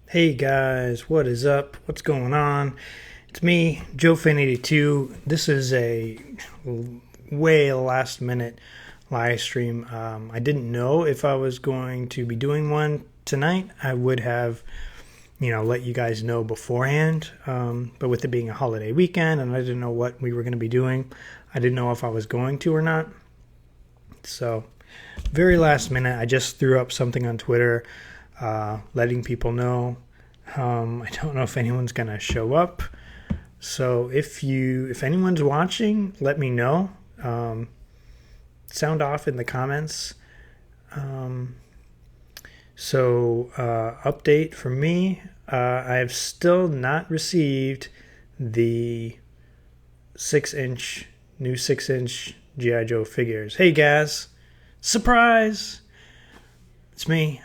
Hey guys, what is up? What's going on? It's me, Joefan82. This is a way last minute live stream. I didn't know if I was going to be doing one tonight. I would have, let you guys know beforehand. But with it being a holiday weekend and I didn't know what we were going to be doing, I didn't know if I was going to or not. So, very last minute, I just threw up something on Twitter letting people know. I don't know if anyone's gonna show up, so if anyone's watching, let me know. Sound off in the comments. Update for me. I have still not received the 6-inch new 6-inch GI Joe figures. Hey guys, surprise! It's me.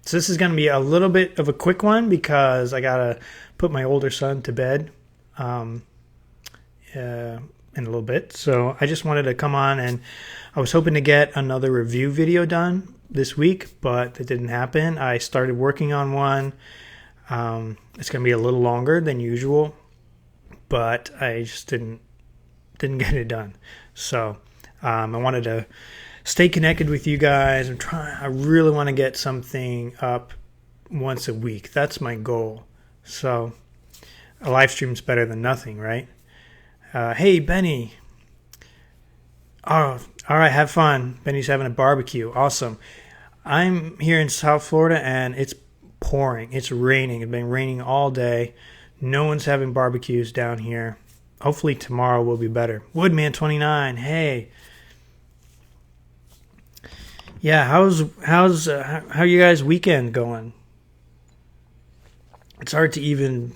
So this is going to be a little bit of a quick one because I got to put my older son to bed in a little bit. So I just wanted to come on, and I was hoping to get another review video done this week, but it didn't happen. I started working on one. It's going to be a little longer than usual, but I just didn't get it done. So I wanted to stay connected with you guys. I really want to get something up once a week. That's my goal. So a live stream's better than nothing, right? Hey, Benny. Oh, all right, have fun. Benny's having a barbecue. Awesome. I'm here in South Florida, and it's pouring. It's raining. It's been raining all day. No one's having barbecues down here. Hopefully tomorrow will be better. Woodman29, hey. Yeah, how you guys' weekend going? It's hard to even,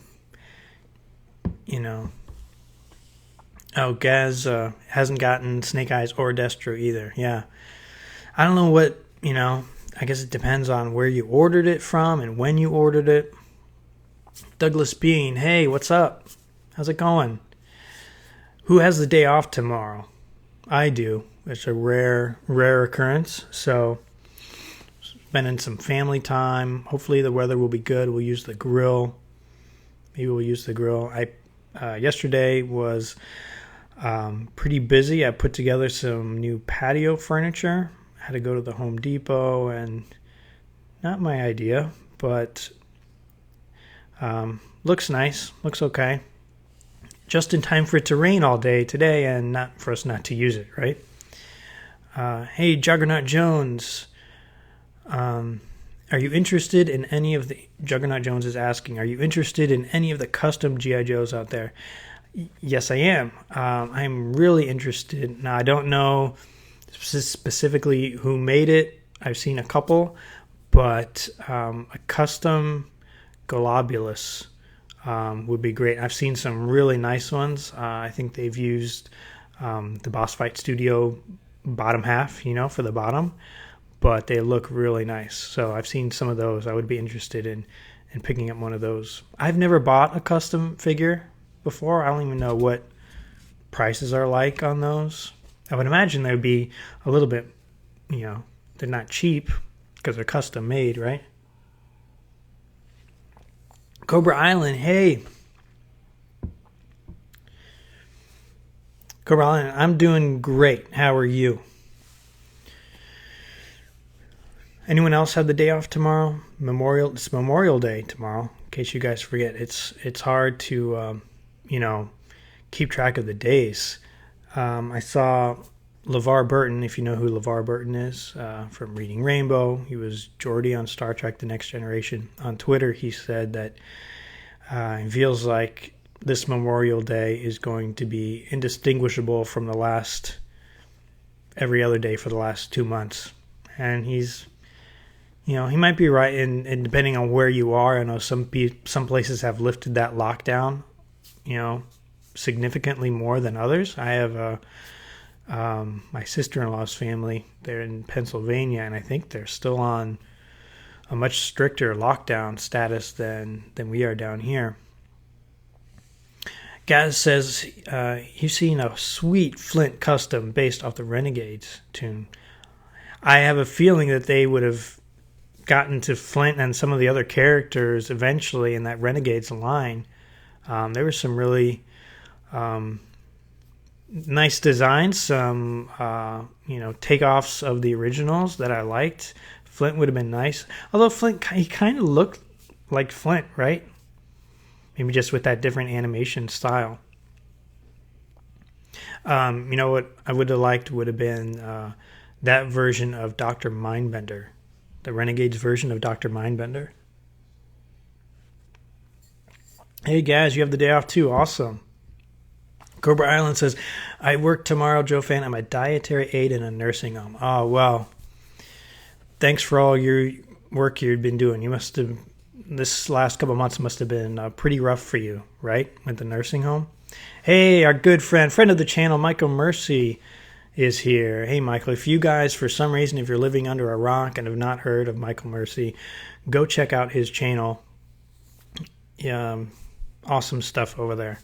Oh, Gaz hasn't gotten Snake Eyes or Destro either. Yeah, I don't know what I guess it depends on where you ordered it from and when you ordered it. Douglas Bean, hey, what's up? How's it going? Who has the day off tomorrow? I do. It's a rare occurrence. So, spending some family time. Hopefully, the weather will be good. We'll use the grill. Maybe we'll use the grill. Yesterday was pretty busy. I put together some new patio furniture. I had to go to the Home Depot, and not my idea, but looks nice. Looks okay. Just in time for it to rain all day today, and not for us not to use it, right? Hey, Juggernaut Jones, are you interested in any of the... Juggernaut Jones is asking, are you interested in any of the custom G.I. Joes out there? Yes, I am. I'm really interested. Now, I don't know specifically who made it. I've seen a couple, but a custom Globulus would be great. I've seen some really nice ones. I think they've used the Boss Fight Studio bottom half, for the bottom, but they look really nice. So I've seen some of those. I would be interested in picking up one of those. I've never bought a custom figure before. I don't even know what prices are like on those. I would imagine they would be a little bit, they're not cheap because they're custom made, right? Cobra Island, hey. Cobra Island, I'm doing great. How are you? Anyone else have the day off tomorrow? It's Memorial Day tomorrow. In case you guys forget, it's hard to keep track of the days. I saw LeVar Burton, if you know who LeVar Burton is, from Reading Rainbow. He was Geordi on Star Trek: The Next Generation. On Twitter, he said that it feels like this Memorial Day is going to be indistinguishable from the last every other day for the last 2 months. And he's, he might be right. And depending on where you are, I know some places have lifted that lockdown, significantly more than others. I have my sister-in-law's family. They're in Pennsylvania, and I think they're still on a much stricter lockdown status than we are down here. Gaz says he's seen a sweet Flint custom based off the Renegades tune. I have a feeling that they would have got into Flint and some of the other characters eventually in that Renegades line, there were some really nice designs, some takeoffs of the originals that I liked. Flint would have been nice, although Flint, he kind of looked like Flint, right? Maybe just with that different animation style. What I would have liked would have been that version of Dr. Mindbender, the Renegades version of Dr. Mindbender. Hey guys, you have the day off too. Awesome. Cobra Island says, I work tomorrow, Joefan. I'm a dietary aide in a nursing home. Oh, well, thanks for all your work you've been doing. This last couple months must have been pretty rough for you, right? At the nursing home. Hey, our good friend of the channel, Michael Mercy, is here. Hey, Michael, if you guys, for some reason, if you're living under a rock and have not heard of Michael Mercy, go check out his channel. Awesome stuff over there.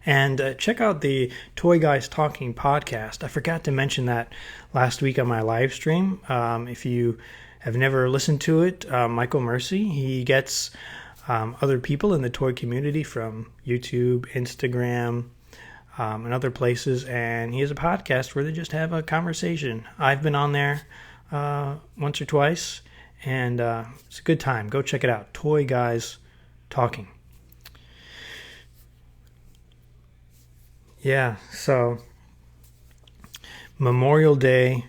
And check out the Toy Guys Talking podcast. I forgot to mention that last week on my live stream. If you have never listened to it, Michael Mercy, he gets other people in the toy community from YouTube, Instagram, and other places. And he has a podcast where they just have a conversation. I've been on there once or twice, and it's a good time. Go check it out. Toy Guys Talking. Yeah, so Memorial Day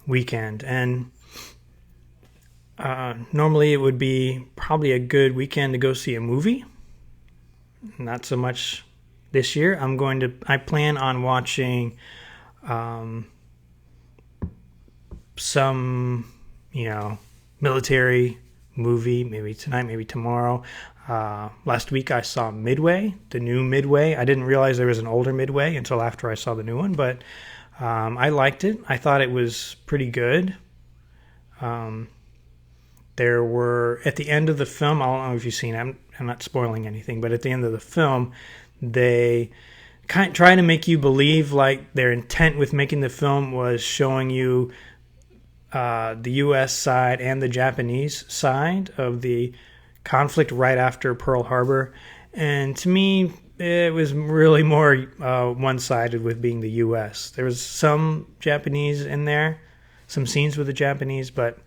weekend, and normally it would be probably a good weekend to go see a movie. Not so much this year. I plan on watching some, military movie, maybe tonight, maybe tomorrow. Last week I saw Midway, the new Midway. I didn't realize there was an older Midway until after I saw the new one, but I liked it. I thought it was pretty good. There were, at the end of the film, I don't know if you've seen it, I'm not spoiling anything, but at the end of the film, they try to make you believe like their intent with making the film was showing you the U.S. side and the Japanese side of the conflict right after Pearl Harbor. And to me, it was really more one-sided with being the U.S. There was some Japanese in there, some scenes with the Japanese, but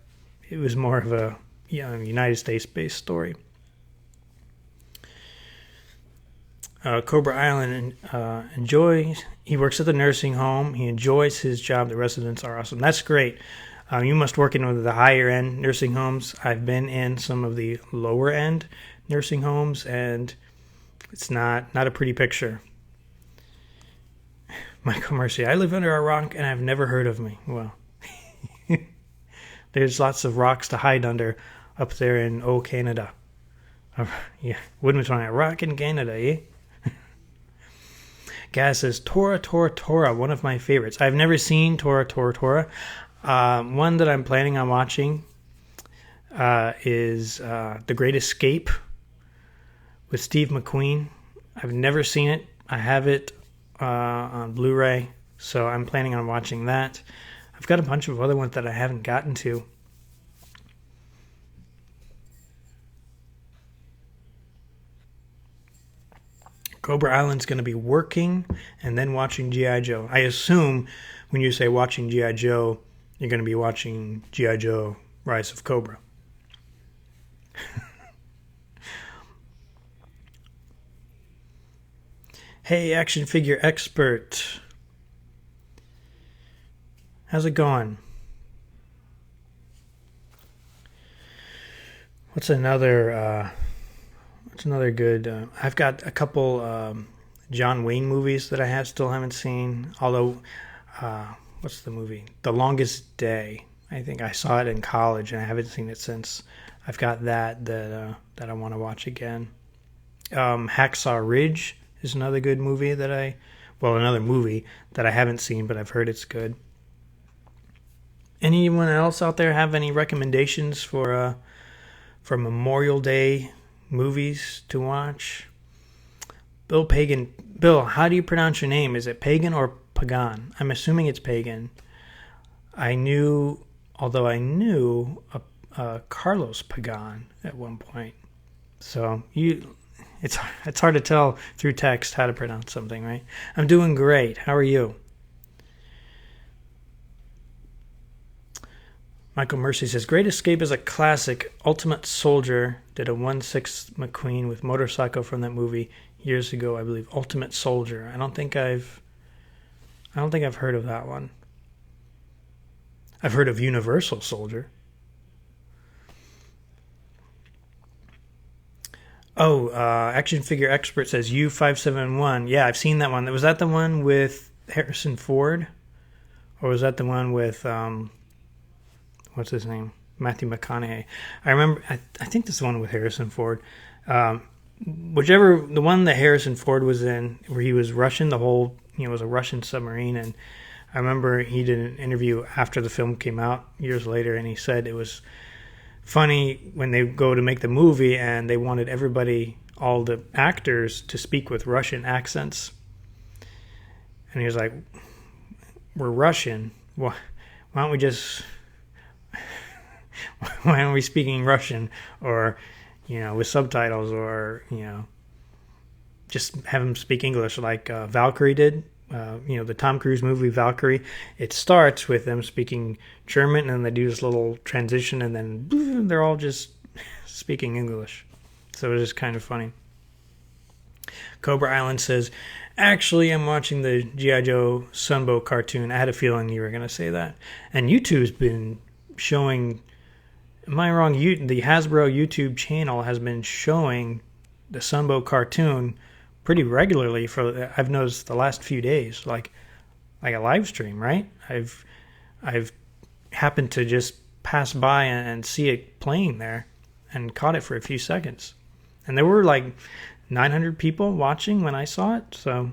it was more of a United States-based story. Cobra Island enjoys. He works at the nursing home. He enjoys his job. The residents are awesome. That's great. You must work in one of the higher-end nursing homes. I've been in some of the lower-end nursing homes, and it's not a pretty picture. Michael Mercy, I live under a rock, and I've never heard of me. Well, there's lots of rocks to hide under up there in Canada. Yeah, wouldn't we find a rock in Canada, eh? Gaz says, Tora, one of my favorites. I've never seen Tora. One that I'm planning on watching is The Great Escape with Steve McQueen. I've never seen it. I have it on Blu-ray, so I'm planning on watching that. I've got a bunch of other ones that I haven't gotten to. Cobra Island's going to be working and then watching G.I. Joe. I assume when you say watching G.I. Joe, you're going to be watching G.I. Joe Rise of Cobra. Hey, action figure expert. How's it going? What's another good... I've got a couple John Wayne movies that I still haven't seen. Although, what's the movie? The Longest Day. I think I saw it in college, and I haven't seen it since. I've got that I want to watch again. Hacksaw Ridge is another good movie another movie that I haven't seen, but I've heard it's good. Anyone else out there have any recommendations for Memorial Day movies to watch? Bill, how do you pronounce your name? Is it Pagan or Pagan? I'm assuming it's Pagan. I knew Carlos Pagan at one point. So it's hard to tell through text how to pronounce something, right? I'm doing great. How are you? Michael Mercy says, Great Escape is a classic. Ultimate Soldier did a 1/6 McQueen with motorcycle from that movie years ago, I believe. Ultimate Soldier. I don't think I've heard of that one. I've heard of Universal Soldier. Oh, Action Figure Expert says U571. Yeah, I've seen that one. Was that the one with Harrison Ford? Or was that the one with, what's his name? Matthew McConaughey. I remember, I think this is the one with Harrison Ford. The one that Harrison Ford was in, where he was Russian, it was a Russian submarine. And I remember he did an interview after the film came out years later, and he said it was funny when they go to make the movie and they wanted all the actors to speak with Russian accents. And he was like, we're Russian. Why aren't we speaking Russian, or, with subtitles, or, just have them speak English like Valkyrie did. The Tom Cruise movie Valkyrie, it starts with them speaking German, and then they do this little transition, and then they're all just speaking English. So it is kind of funny. Cobra Island says, actually, I'm watching the G.I. Joe Sunbow cartoon. I had a feeling you were going to say that. And YouTube's been showing, am I wrong? The Hasbro YouTube channel has been showing the Sunbow cartoon pretty regularly I've noticed the last few days, like a live stream, right? I've happened to just pass by and see it playing there and caught it for a few seconds. And there were like 900 people watching when I saw it, so.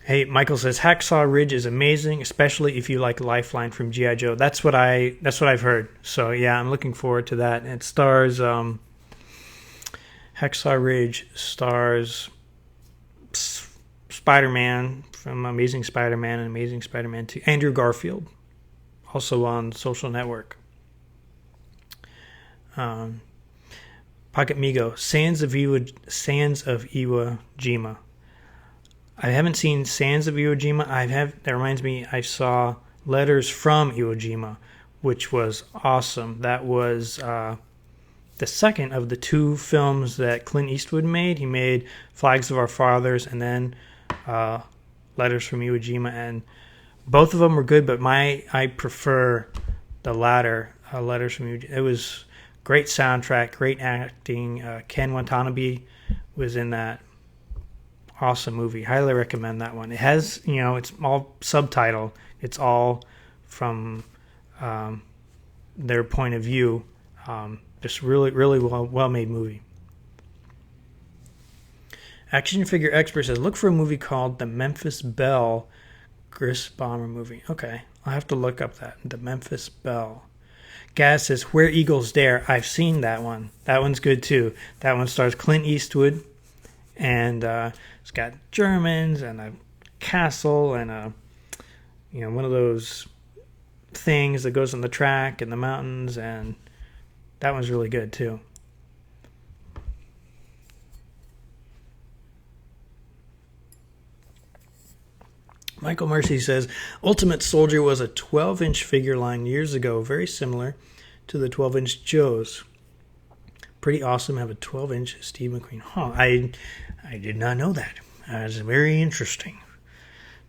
Hey, Michael says Hacksaw Ridge is amazing, especially if you like Lifeline from G.I. Joe. That's what I've heard. So yeah, I'm looking forward to that. It stars Hacksaw Ridge stars Spider-Man from Amazing Spider-Man and Amazing Spider-Man 2. Andrew Garfield, also on Social Network. Pocket Migo, Sands of Iwo Jima. I haven't seen Sands of Iwo Jima. That reminds me, I saw Letters from Iwo Jima, which was awesome. That was the second of the two films that Clint Eastwood made. He made Flags of Our Fathers and then Letters from Iwo Jima, and both of them were good, but I prefer the latter, Letters from Iwo Jima. It was great soundtrack, great acting. Ken Watanabe was in that. Awesome movie. Highly recommend that one. It has, it's all subtitled. It's all from their point of view. Just really, really well-made movie. Action Figure Expert says, look for a movie called The Memphis Belle, Chris Bomber movie. Okay, I'll have to look up that. The Memphis Belle. Gaz says, Where Eagles Dare. I've seen that one. That one's good too. That one stars Clint Eastwood, and it's got Germans and a castle and one of those things that goes on the track and the mountains, and that one's really good too. Michael Mercy says, Ultimate Soldier was a 12-inch figure line years ago, very similar to the 12-inch Joes. Pretty awesome to have a 12-inch Steve McQueen. Huh, I did not know that. That's very interesting.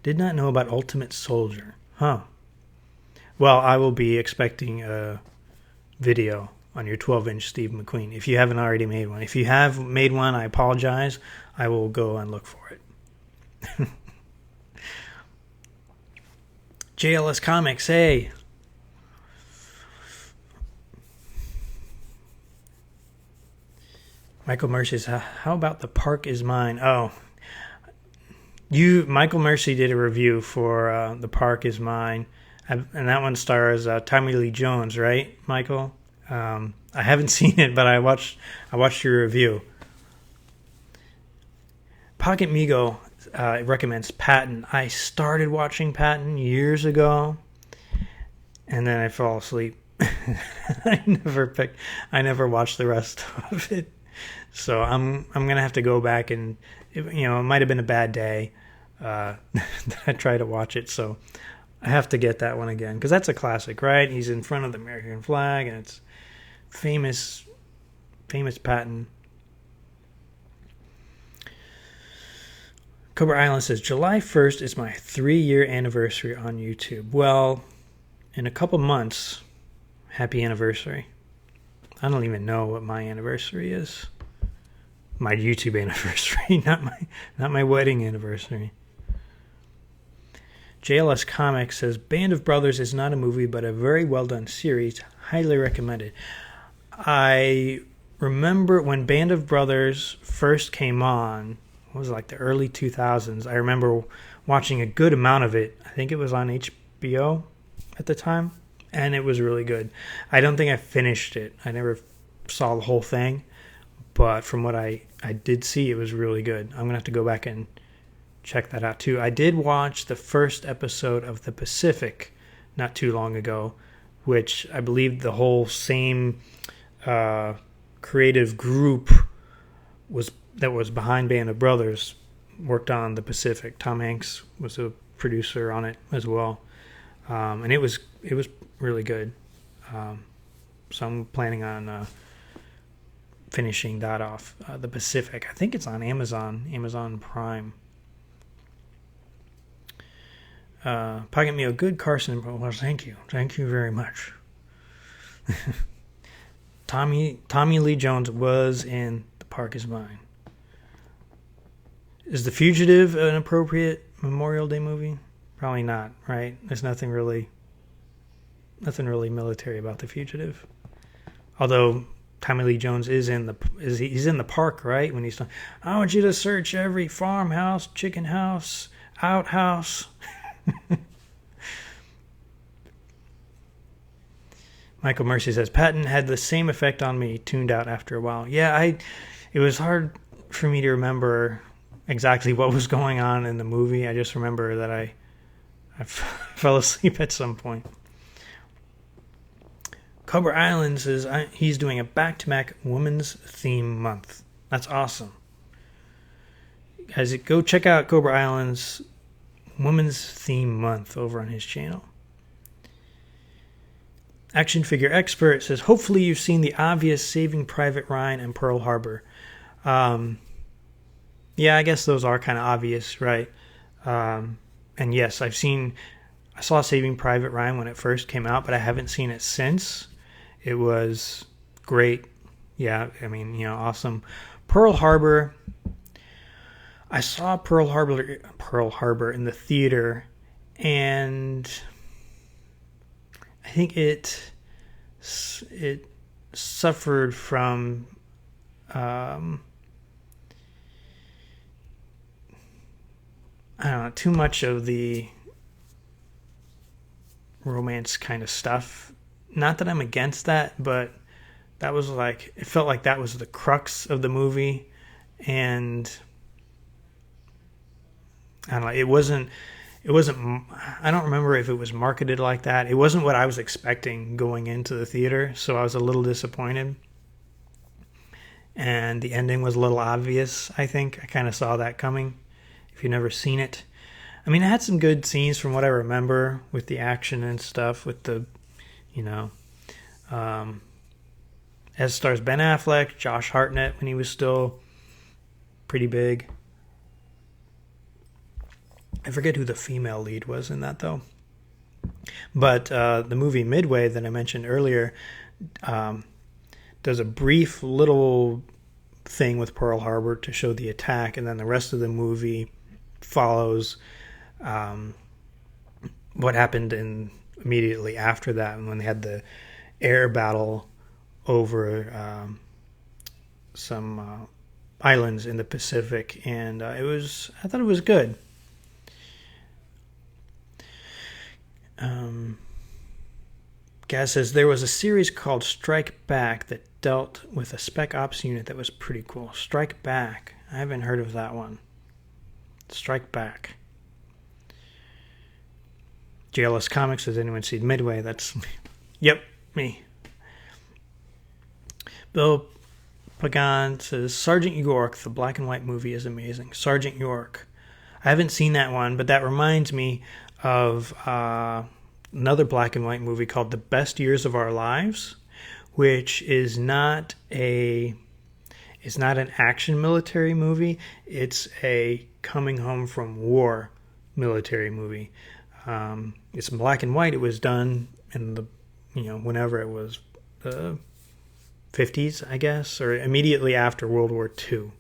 Did not know about Ultimate Soldier. Huh. Well, I will be expecting a video on your 12-inch Steve McQueen, if you haven't already made one. If you have made one, I apologize. I will go and look for it. JLS Comics, hey. Michael Mercy says, how about The Park Is Mine? Oh, Michael Mercy did a review for The Park Is Mine, and that one stars Tommy Lee Jones, right, Michael? I haven't seen it, but I watched your review. Pocket Migo recommends Patton. I started watching Patton years ago, and then I fall asleep. I never watched the rest of it. So I'm gonna have to go back and, it might have been a bad day that I tried to watch it. So I have to get that one again because that's a classic, right? He's in front of the American flag, and it's famous Patton. Cobra Island says July 1st is my 3-year anniversary on YouTube. Well, in a couple months, happy anniversary. I don't even know what my anniversary is. My YouTube anniversary, not my wedding anniversary. JLS Comics says Band of Brothers is not a movie but a very well done series, highly recommended. I remember when Band of Brothers first came on, it was like the early 2000s. I remember watching a good amount of it. I think it was on HBO at the time, and it was really good. I don't think I finished it. I never saw the whole thing, but from what I did see, it was really good. I'm going to have to go back and check that out too. I did watch the first episode of The Pacific not too long ago, which I believe the whole same creative group that was behind Band of Brothers worked on The Pacific. Tom Hanks was a producer on it as well, and it was really good. So I'm planning on finishing that off. The Pacific. I think it's on Amazon Prime. Pocket Meal, good Carson. Well, thank you very much. Tommy Lee Jones was in The Park Is Mine. Is The Fugitive an appropriate Memorial Day movie? Probably not, right? There's nothing really military about The Fugitive. Although Tommy Lee Jones he's in the park, right? When he's talking, I want you to search every farmhouse, chicken house, outhouse. Michael Mercy says Patton had the same effect on me, tuned out after a while. Yeah, it was hard for me to remember exactly what was going on in the movie. I just remember that I fell asleep at some point. Cobra Island says he's doing a back-to-back Women's Theme Month. That's awesome. Guys, go check out Cobra Island's Women's Theme Month over on his channel. Action Figure Expert says, hopefully you've seen the obvious Saving Private Ryan and Pearl Harbor. Yeah, I guess those are kind of obvious, right? And yes, I saw Saving Private Ryan when it first came out, but I haven't seen it since. It was great. Yeah, I mean, awesome. Pearl Harbor. I saw Pearl Harbor in the theater, and I think it suffered from I don't know, too much of the romance kind of stuff. Not that I'm against that, but that was it felt like that was the crux of the movie, and I don't know, it wasn't, I don't remember if it was marketed like that. It wasn't what I was expecting going into the theater, so I was a little disappointed. And the ending was a little obvious, I think. I kind of saw that coming, if you've never seen it. I mean, it had some good scenes from what I remember with the action and stuff, with the, as stars Ben Affleck, Josh Hartnett when he was still pretty big. I forget who the female lead was in that, though. But the movie Midway that I mentioned earlier does a brief little thing with Pearl Harbor to show the attack, and then the rest of the movie follows what happened immediately after that, when they had the air battle over some islands in the Pacific, and I thought it was good. Gaz says there was a series called Strike Back that dealt with a Spec Ops unit that was pretty cool. Strike Back. I haven't heard of that one. Strike Back. JLS Comics, has anyone seen Midway? That's, yep, me. Bill Pagan says, Sergeant York, the black and white movie is amazing. Sergeant York. I haven't seen that one, but that reminds me of another black and white movie called The Best Years of Our Lives, which is not an action military movie. It's a coming home from war military movie. It's in black and white. It was done in the, whenever it was, the 50s, I guess, or immediately after World War II.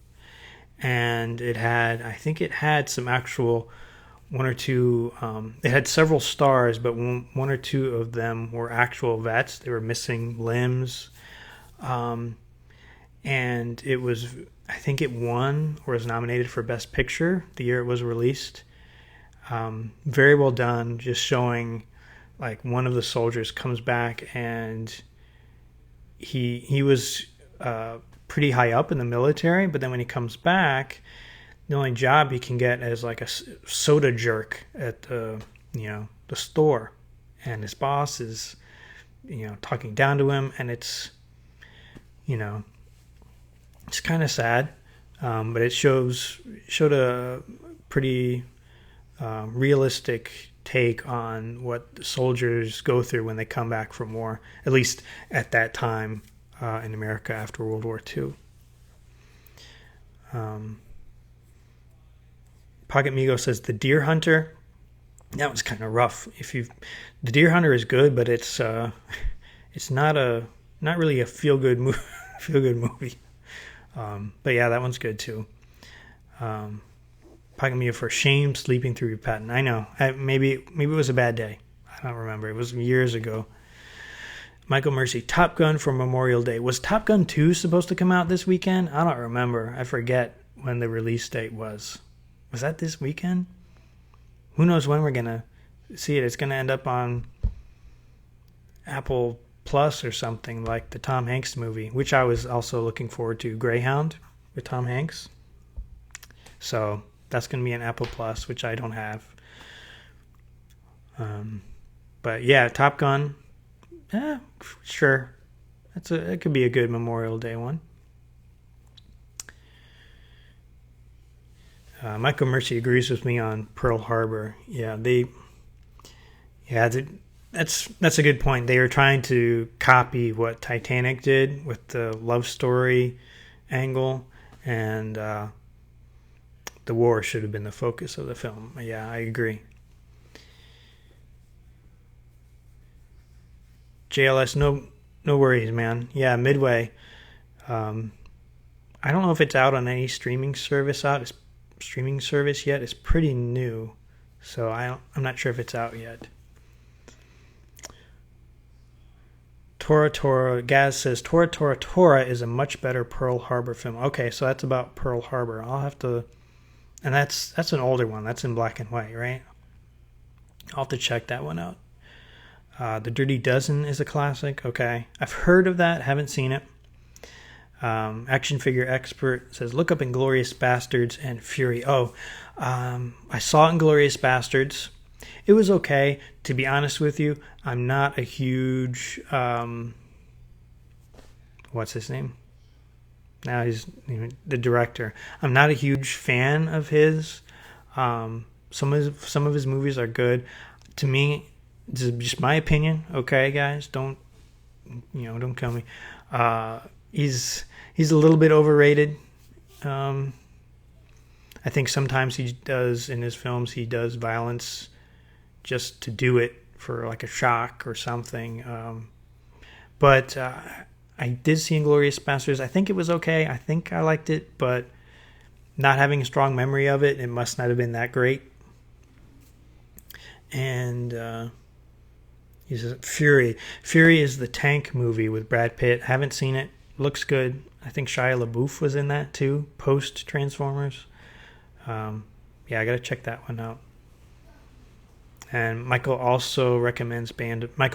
And I think it had some actual one or two, it had several stars, but one or two of them were actual vets. They were missing limbs. And it was, I think it won or was nominated for Best Picture the year it was released. Very well done, just showing like one of the soldiers comes back and he was pretty high up in the military, but then when he comes back, the only job he can get is like a soda jerk at the store, and his boss is talking down to him, and it's it's kind of sad, but it showed a pretty realistic take on what the soldiers go through when they come back from war, at least at that time in America after World War II. Pocket Migo says The Deer Hunter. That was kind of rough. The Deer Hunter is good, but it's not really a feel good movie. But yeah, that one's good too. Pocket Migo for shame sleeping through your patent. I know. Maybe it was a bad day. I don't remember. It was years ago. Michael Mercy, Top Gun for Memorial Day. Was Top Gun 2 supposed to come out this weekend? I don't remember. I forget when the release date was. Was that this weekend? Who knows when we're going to see it. It's going to end up on Apple Plus or something, like the Tom Hanks movie, which I was also looking forward to, Greyhound with Tom Hanks. So that's going to be an Apple Plus, which I don't have. But yeah, Top Gun. Yeah, sure. It could be a good Memorial Day one. Michael Mercy agrees with me on Pearl Harbor. That's a good point. They were trying to copy what Titanic did with the love story angle, and the war should have been the focus of the film. Yeah, I agree. JLS, no worries, man. Yeah, Midway. I don't know if it's out on any streaming service yet. It's pretty new, so I'm not sure if it's out yet. Gaz says Tora is a much better Pearl Harbor film. Okay, so that's about Pearl Harbor. I'll have to, and that's an older one. That's in black and white, right? I'll have to check that one out. The Dirty Dozen is a classic. Okay, I've heard of that, haven't seen it. Action Figure Expert says, look up Inglourious Bastards and Fury. I saw Inglourious Bastards. It was okay. To be honest with you, I'm not a huge... what's his name? Now he's the director. I'm not a huge fan of his. Some of his movies are good. To me, this is just my opinion. Okay, guys, don't kill me. He's a little bit overrated. I think sometimes in his films he does violence just to do it for like a shock or something. But I did see Inglourious Basterds. I think it was okay. I think I liked it, but not having a strong memory of it, it must not have been that great. And he says Fury. Fury is the tank movie with Brad Pitt. Haven't seen it. Looks good. I think Shia LaBeouf was in that too, post Transformers. I gotta check that one out. And Michael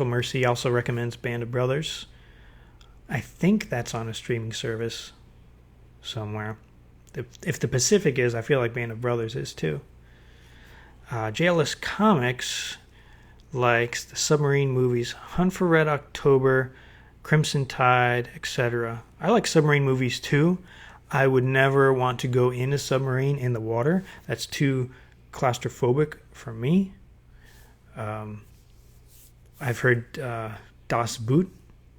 Mercy also recommends Band of Brothers. I think that's on a streaming service somewhere. If the Pacific is, I feel like Band of Brothers is too. JLS Comics likes the submarine movies Hunt for Red October, Crimson Tide, etc. I like submarine movies too. I would never want to go in a submarine in the water. That's too claustrophobic for me. I've heard Das Boot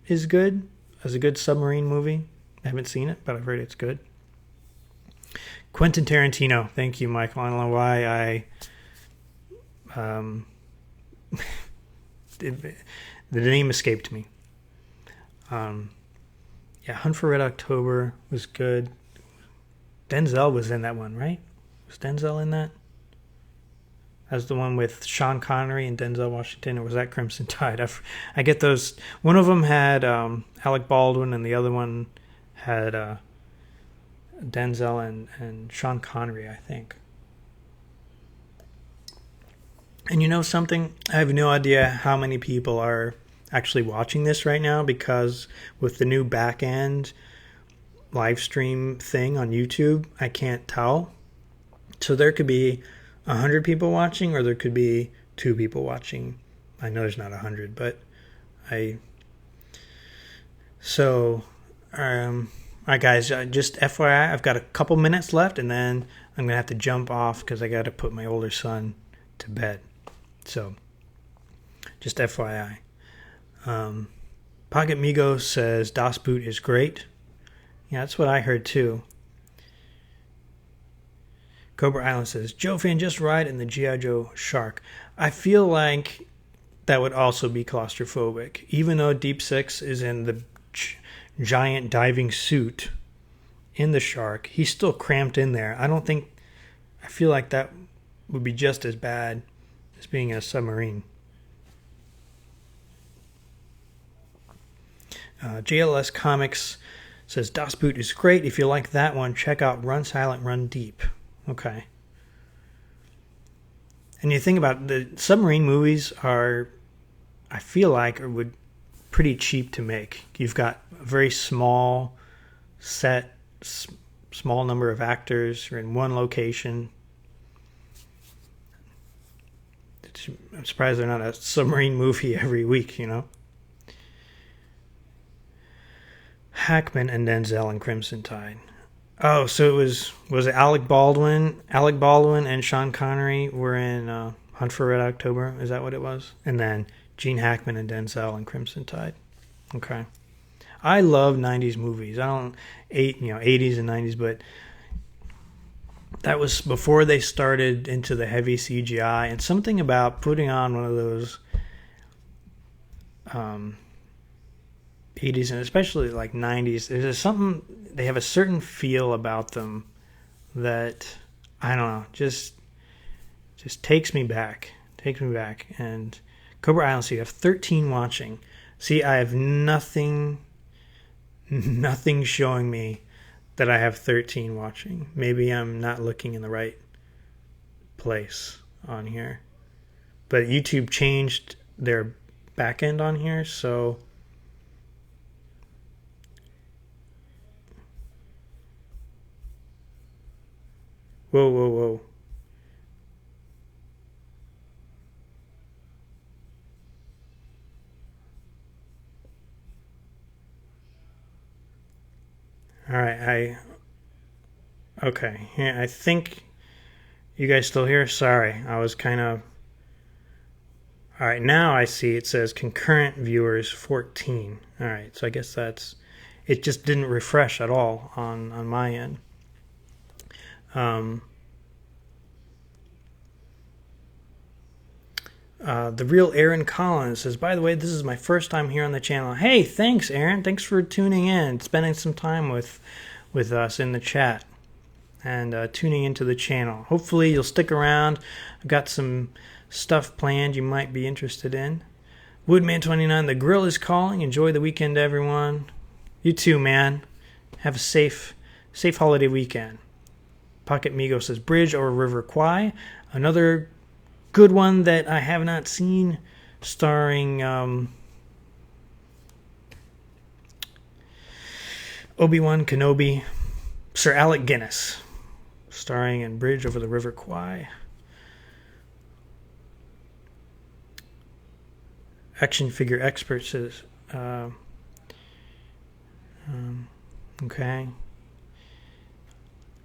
is good, as a good submarine movie. I haven't seen it, but I've heard it's good. Quentin Tarantino. Thank you, Michael. I don't know why the name escaped me. Hunt for Red October was good. Denzel was in that one, right? Was Denzel in that? That was the one with Sean Connery and Denzel Washington, or was that Crimson Tide? I get those. One of them had Alec Baldwin, and the other one had Denzel and Sean Connery, I think. And you know something? I have no idea how many people are actually watching this right now, because with the new back end live stream thing on YouTube, I can't tell. So there could be 100 people watching, or there could be 2 people watching. I know there's not 100, but all right, guys, just FYI, I've got a couple minutes left, and then I'm going to have to jump off because I got to put my older son to bed. So, just FYI. Pocket Migo says Das Boot is great. Yeah, that's what I heard too. Cobra Island says, Joefan, just ride in the G.I. Joe Shark. I feel like that would also be claustrophobic. Even though Deep Six is in the giant diving suit in the Shark, he's still cramped in there. I feel like that would be just as bad as being in a submarine. JLS Comics says, Das Boot is great. If you like that one, check out Run Silent, Run Deep. Okay. And you think about the submarine movies I feel like, would pretty cheap to make. You've got a very small set, small number of actors. You're in one location. I'm surprised they're not a submarine movie every week, you know. Hackman and Denzel in Crimson Tide. Oh, so was it Alec Baldwin? Alec Baldwin and Sean Connery were in Hunt for Red October. Is that what it was? And then Gene Hackman and Denzel in Crimson Tide. Okay. I love 90s movies. I don't 80s and 90s, but that was before they started into the heavy CGI, and something about putting on one of those 80s and especially like 90s, there's something, they have a certain feel about them that, I don't know, just takes me back. And Cobra Island, so you have 13 watching. See, I have nothing showing me that I have 13 watching. Maybe I'm not looking in the right place on here. But YouTube changed their back end on here, so Whoa. All right, okay. Yeah, I think you guys still here? Sorry, I was kind of... All right, now I see it says concurrent viewers 14. All right, so I guess that's... It just didn't refresh at all on my end. The real Aaron Collins says, by the way, this is my first time here on the channel. Hey, thanks, Aaron. Thanks for tuning in, spending some time with us in the chat, and tuning into the channel. Hopefully you'll stick around. I've got some stuff planned you might be interested in. Woodman29, the grill is calling. Enjoy the weekend, everyone. You too, man. Have a safe holiday weekend. Pocket Migo says, Bridge over River Kwai. Another good one that I have not seen, starring Obi-Wan Kenobi, Sir Alec Guinness, starring in Bridge over the River Kwai. Action Figure Expert says, okay.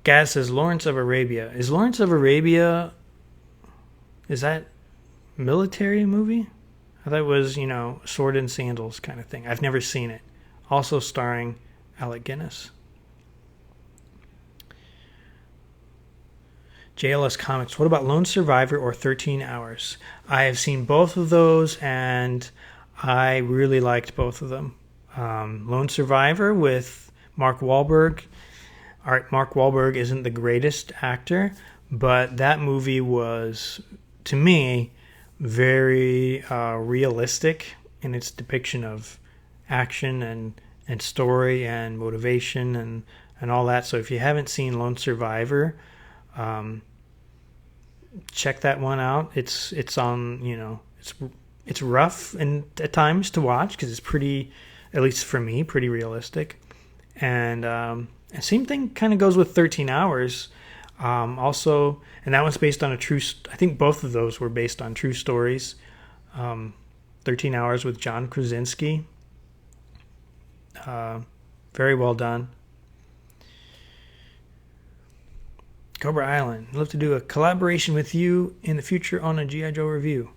Gaz says Lawrence of Arabia. Is Lawrence of Arabia, is that military movie? I thought it was, sword and sandals kind of thing. I've never seen it. Also starring Alec Guinness. JLS Comics. What about Lone Survivor or 13 Hours? I have seen both of those, and I really liked both of them. Lone Survivor with Mark Wahlberg. All right, Mark Wahlberg isn't the greatest actor, but that movie was, to me, very realistic in its depiction of action and story and motivation and all that. So if you haven't seen Lone Survivor, check that one out. It's on, it's rough and at times to watch because it's pretty, at least for me, pretty realistic. And same thing kind of goes with 13 Hours. Also, and that one's based on I think both of those were based on true stories. 13 Hours with John Krasinski. Very well done. Cobra Island. I'd love to do a collaboration with you in the future on a G.I. Joe review.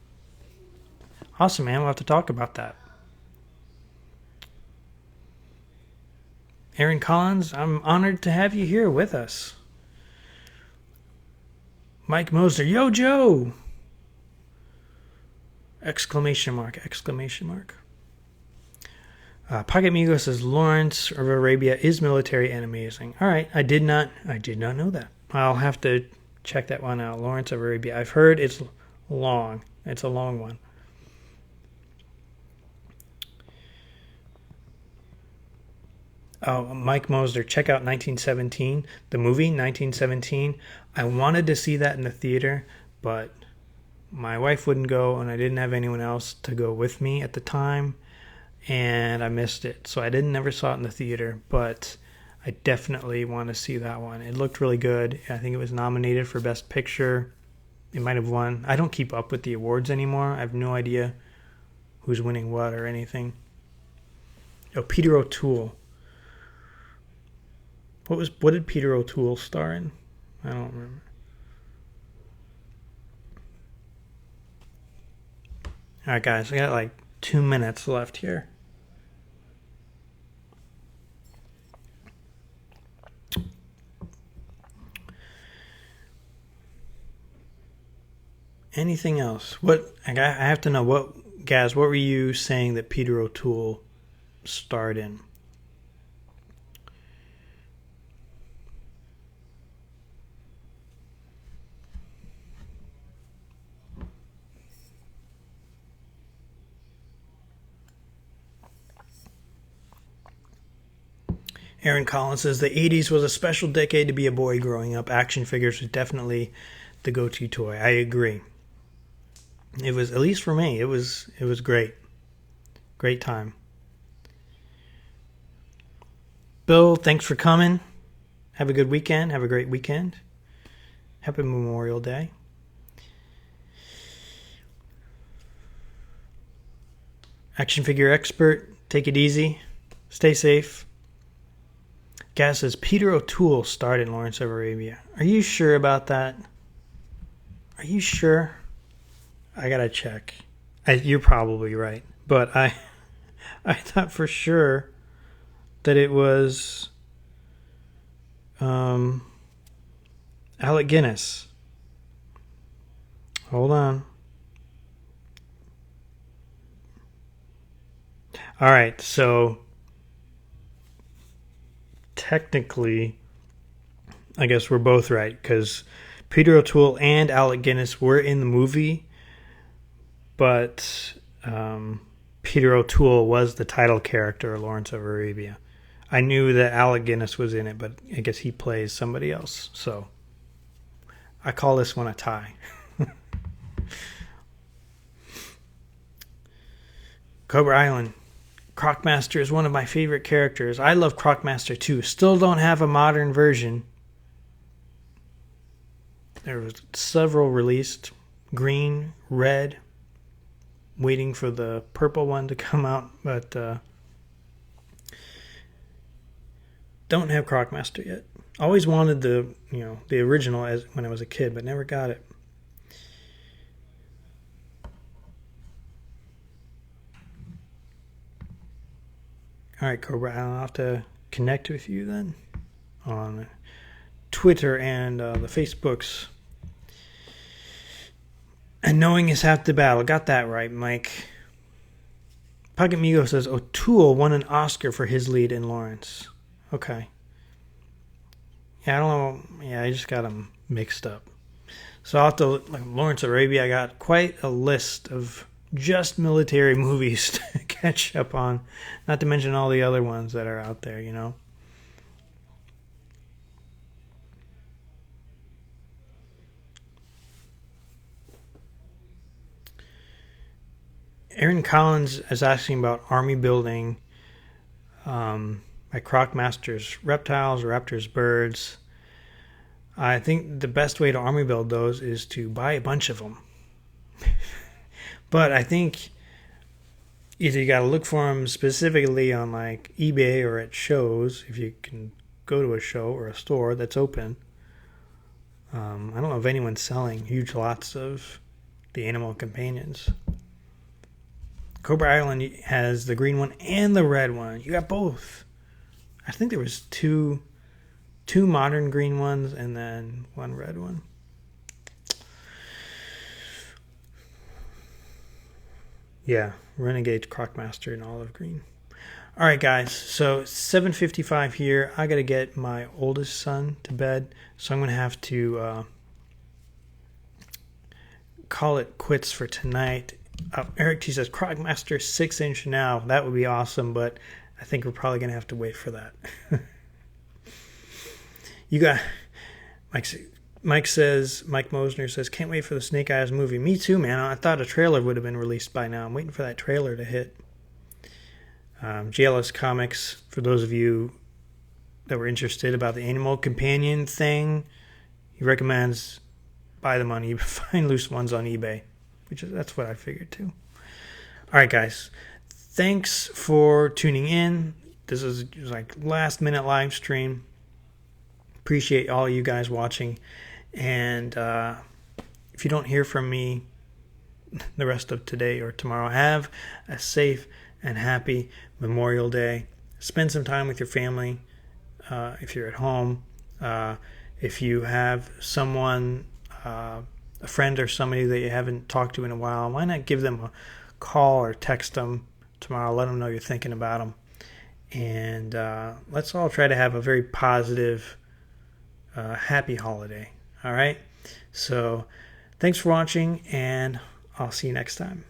Awesome, man. We'll have to talk about that. Aaron Collins, I'm honored to have you here with us. Mike Moser, yo, Joe! Exclamation mark. Pocket Migo says Lawrence of Arabia is military and amazing. All right, I did not know that. I'll have to check that one out. Lawrence of Arabia. I've heard it's long. It's a long one. Oh, Mike Moser, check out 1917, the movie 1917. I wanted to see that in the theater, but my wife wouldn't go, and I didn't have anyone else to go with me at the time, and I missed it. So I never saw it in the theater, but I definitely want to see that one. It looked really good. I think it was nominated for Best Picture. It might have won. I don't keep up with the awards anymore. I have no idea who's winning what or anything. Oh, Peter O'Toole. What did Peter O'Toole star in? I don't remember. All right, guys, I got like 2 minutes left here. Anything else? I have to know Gaz, what were you saying that Peter O'Toole starred in? Aaron Collins says the 80s was a special decade to be a boy growing up. Action figures was definitely the go-to toy. I agree. It was, at least for me, it was great. Great time. Bill, thanks for coming. Have a good weekend. Have a great weekend. Happy Memorial Day. Action Figure Expert, take it easy. Stay safe. Gaz says Peter O'Toole starred in Lawrence of Arabia. Are you sure about that? Are you sure? I gotta check. You're probably right, but I thought for sure that it was Alec Guinness. Hold on. All right, so technically, I guess we're both right, because Peter O'Toole and Alec Guinness were in the movie, but Peter O'Toole was the title character of Lawrence of Arabia. I knew that Alec Guinness was in it, but I guess he plays somebody else. So I call this one a tie. Cobra Island. Crocmaster is one of my favorite characters. I love Crocmaster too. Still don't have a modern version. There was several released. Green, red, waiting for the purple one to come out, but don't have Crocmaster yet. Always wanted the original as when I was a kid, but never got it. All right, Cobra, I'll have to connect with you then on Twitter and the Facebooks. And knowing is half the battle. Got that right, Mike. Pocket Migo says O'Toole won an Oscar for his lead in Lawrence. Okay. Yeah, I don't know. Yeah, I just got them mixed up. So I'll have to, like Lawrence Arabia, I got quite a list of just military movies to catch up on. Not to mention all the other ones that are out there, Aaron Collins is asking about army building by Crocmaster's reptiles, Raptor's birds. I think the best way to army build those is to buy a bunch of them. But I think either you got to look for them specifically on like eBay or at shows, if you can go to a show or a store that's open. I don't know if anyone's selling huge lots of the animal companions. Cobra Island has the green one and the red one. You got both. I think there was two modern green ones and then one red one. Yeah, Renegade, Crocmaster, and olive green. All right, guys. So 7:55 here. I gotta get my oldest son to bed, so I'm gonna have to call it quits for tonight. Eric T says Crocmaster 6-inch now. That would be awesome, but I think we're probably gonna have to wait for that. You got Mike Mosner says, can't wait for the Snake Eyes movie. Me too, man. I thought a trailer would have been released by now. I'm waiting for that trailer to hit. GLS Comics, for those of you that were interested about the animal companion thing, he recommends buy them on eBay. Find loose ones on eBay, that's what I figured too. All right, guys. Thanks for tuning in. This is like last minute live stream. Appreciate all you guys watching. And if you don't hear from me the rest of today or tomorrow, have a safe and happy Memorial Day. Spend some time with your family if you're at home. If you have someone, a friend or somebody that you haven't talked to in a while, why not give them a call or text them tomorrow. Let them know you're thinking about them. And let's all try to have a very positive, happy holiday. All right? So thanks for watching, and I'll see you next time.